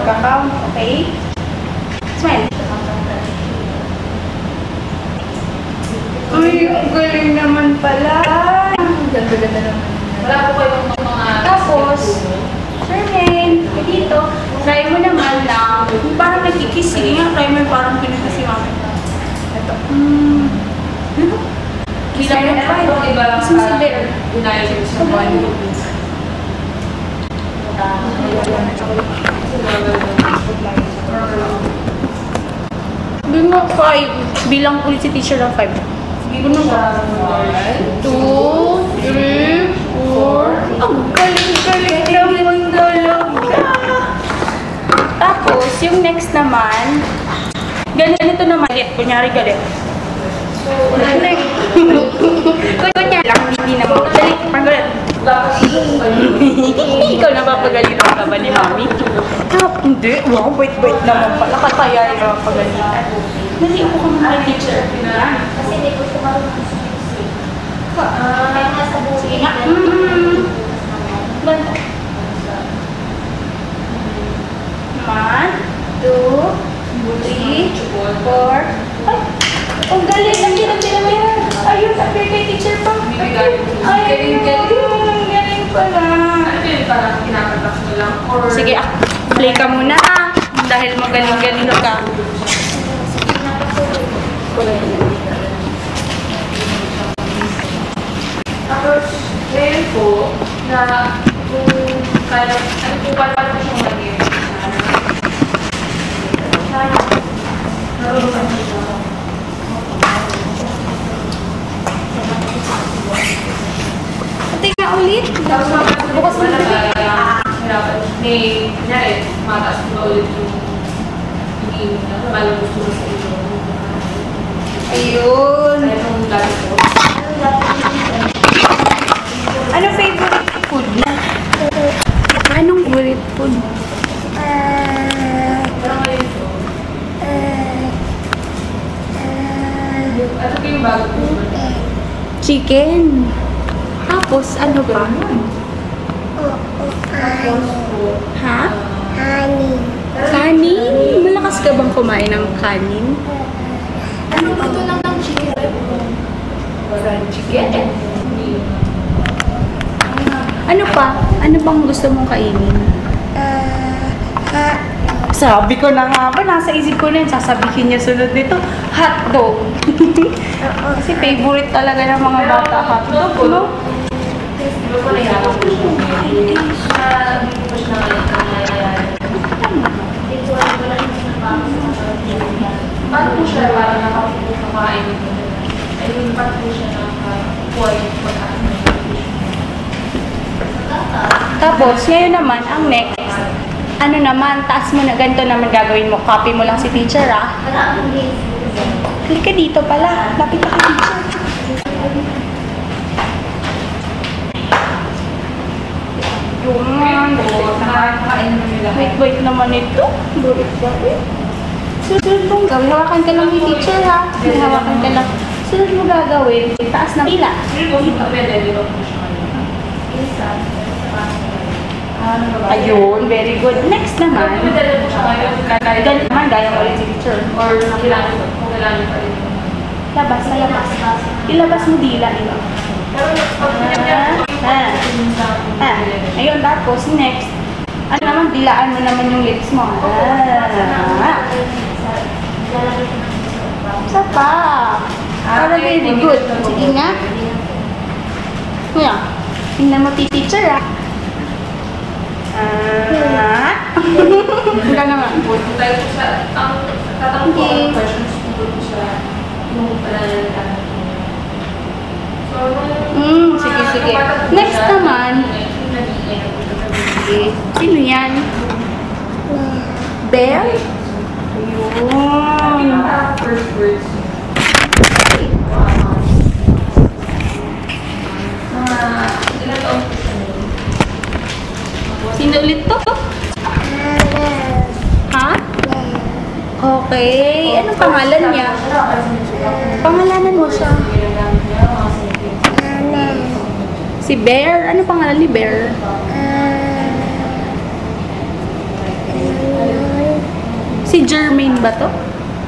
mag-account, okay? Smile. Ay, galing naman pala. Ganda-ganda naman. Wala po kayong mga... Tapos, Sherman, dito, try mo naman na parang nagkikiss. Sige nga, try mo yung parang pinita si mami. Ito. Kita mo na ito, iba lang sa United sa body. Doon mo 5. Bilang ulit si teacher ng 5. Doon mo 1, 2, 3, 4. Ang galing-galing naman talaga. Tapos, yung next naman, ganito naman. Kunyari galit. Kunyari lang, hindi naman. Dali, panggalit. Ikaw napapagalitan ka ba ni mami? Hindi. Wow, wait naman pala. Kataya yung napapagalitan. Dali, ako ka mga teacher. Kasi hindi ko siya marunong susi. Kaya nasa buhay. Sige nga. Ganda. 1, 2, 3, 4. Ay! Ang galing! Ang hirap-hirap yan! Ayun, appear kay teacher pa. Ay, galing pala. Ano yun, parang kinakatak mo lang? Sige, play ka muna dahil magaling-galing ka. Tapos, ngayon po, na kung kaya, ano po paano po siyang mag-game? Naroon mo siya. Pati nga ulit. Bukas mo na hirapan. Kunyari, mataas mo ba ulit yung iniinom na paano gusto mo sa iyo? Ayun. Kaya nung dati po. Ano favorite food mo? Anong favorite food? Pero ngayon po, ano yung bago po? Chicken. Tapos, ano pa? Ha? Kanin? Malakas ka bang kumain ng kanin? Ano ito lang ng chicken? Fried chicken? Ano pa? Ano bang gusto mong kainin? Sabi ko na nga ba, nasa isip ko na yun, sasabihin niya sunod nito, hotdog. Kasi favorite talaga ng mga bata, hotdog, no? Di ba po nahihirapan po siya? Hindi po siya nangyayari. Hindi ko alam wala yung sinapang. Paano po siya parang nakakain nito? I mean, paano po siya nakakuha yung pagkain? Tapos, ngayon naman, ang next, ano naman, taas mo na, ganito naman gagawin mo. Copy mo lang si teacher, ah. Wala akong days. Click ka dito pala. Lapit ka kay teacher. Yun. Nakakain naman nila. Wait naman ito. Bulit. Sunod mong gawin. Hawakan ka lang ni teacher, ha. Hawakan ka lang. Sunod mo gagawin, taas ng pila. Ayun, very good. Next naman, ganun naman, gaya mo ulit si teacher. Or kailangan pa rin. Labas. Ilabas mo dila, ilo. Ayun, tapos next, ano naman, dilaan mo naman yung lips mo. Isa pa. Para very good. Sige nga. Ngayon, tingnan mo teacher, ah. Wala naman. Tayo po sa, ang tatanong ko ang questions po sa yung pananalitan. Sige. Next naman, sige. Sino yan? Bear? Ayun. First words. Ilan taon po siya? Sino ulit to? Ha? Okay. Anong pangalan niya? Pangalanan mo siya. Si Bear? Ano pangalan ni Bear? Si Jermaine ba to?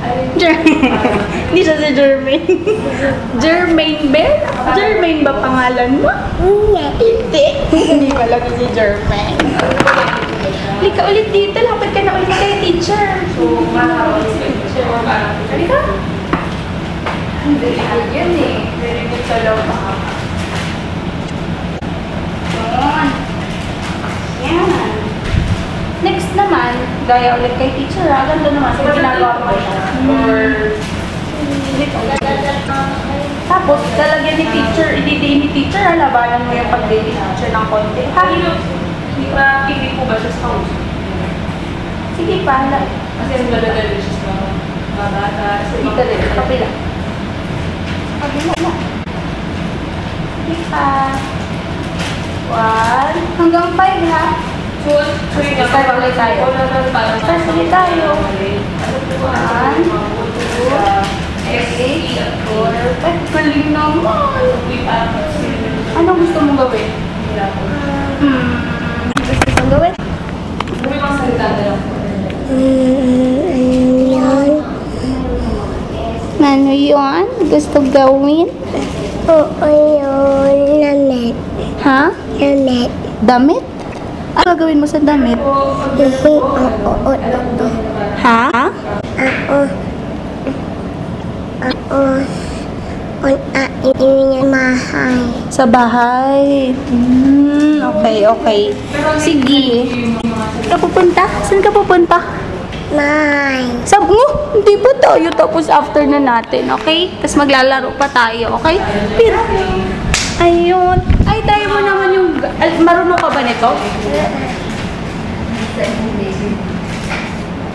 Hindi siya si Jermaine. Jermaine Bear? Jermaine ba pangalan mo? Hindi. Hindi pala si Jermaine. Halika ulit dito. Lapit ka na ulit kay teacher. So, makakawal si teacher. Halika. Very good yan eh. Very good sa loob. Yan. Next naman, gaya ulit kay teacher. Ganda naman. Sige, ginagawa ko ito. Or, tapos, lalagyan ni teacher, i-day ni teacher, labanan mo yung pag-day ni teacher ng konti. Ha? Hindi pa, hindi po ba siya sa house? Sige pa. Kasi ang dala-dala siya sa mga bata. Dito din, sa kapila. Kapila na. Sige pa. 1 hanggang 5 ha. So, Start ulit tayo. Start ulit tayo. 1, 2, 3, 4, 5. Galing naman. Anong gusto mong gawin? Gusto mong gawin? Ano yun? Gusto gawin? Oo, yun. Damit. Ha? Damit. Damit? Ano gagawin mo sa damit? Oo. Ha? Yung mahay. Sa bahay. Okay. Sige. Saan ka pupunta? Saan ka pupunta? Mahay. Hindi pa tayo tapos after na natin, okay? Tapos maglalaro pa tayo, okay? Pero, ayun. Ay, try mo naman yung... Marunong ka ba nito?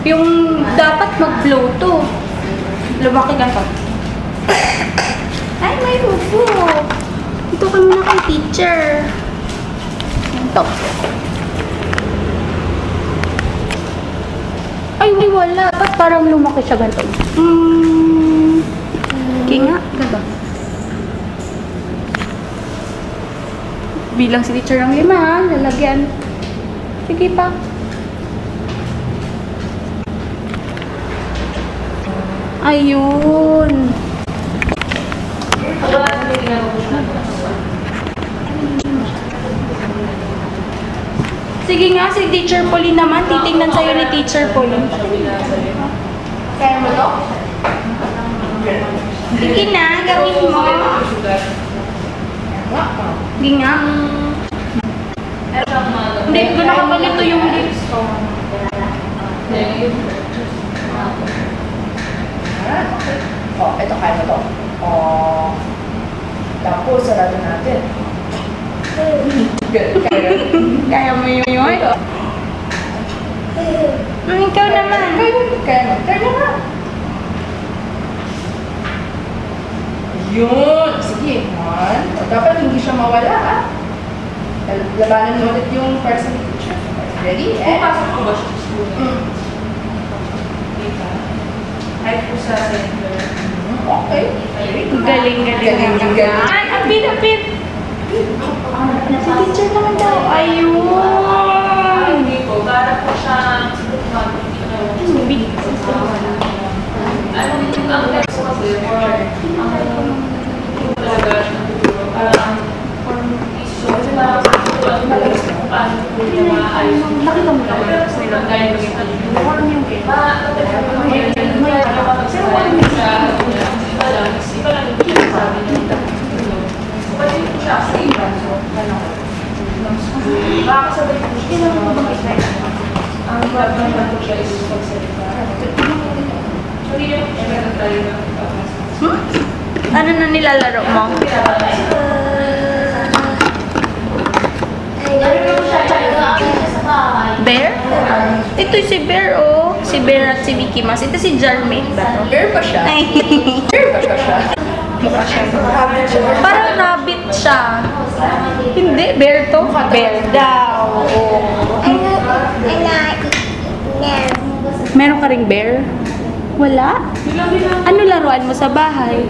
Yung dapat mag-blow to. Lumaki ka pa. Ay, may upo. Ito ka muna kay teacher. Ito. Ay, hindi wala. Ba't parang lumaki siya ganito? Okay nga. Ganda. Bilang si teacher ang 5, ha? Lalagyan. Sige pa. Ayun. Sige nga, si Teacher Pauline naman. Titingnan sa'yo ni Teacher Pauline. Kaya mo to? Sige na, gawin mo. Sige nga. Hindi ko nakabalito yung lips ko. Oh, ito kaya mo to. Oh. Tapos, sarado natin. Good. Kaya mo yun? Ikaw naman. Kaya mo. Yun. Sige, 1. O, dapat hindi siya mawala, ah. Labanan mo ulit yung person teacher. Ready? Pasok ko ba siya sa school? Kahit po sa center. Okay. Galing. Ay, apit. Si teacher naman daw. Ayun. Hindi po. Para po siya Big. ang text ko kasi or talaga parang issue. Kasi parang paano po niya maayos. Nakita mo lang. Pero sa ilang gaya ng ito. Iba lang yung sabi niya. Pwede po siya sa iba. So, makakasabay po siya sa mga ang problem na po siya is pagsalita. So, hindi niya po siya nagtatry ng Ano na nilalaro mo? Bear? Ito si Bear, oh. Si Bear at si Mickey Mouse. Ito si Jermaine ba? Bear pa siya. Bear pa siya. Mukha siya. Parang rabbit siya. Hindi, bear to. Bear daw. Meron ka ring bear? Wala? Ano laruan mo sa bahay?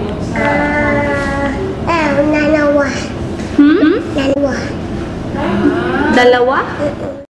Dalawa. Dalawa?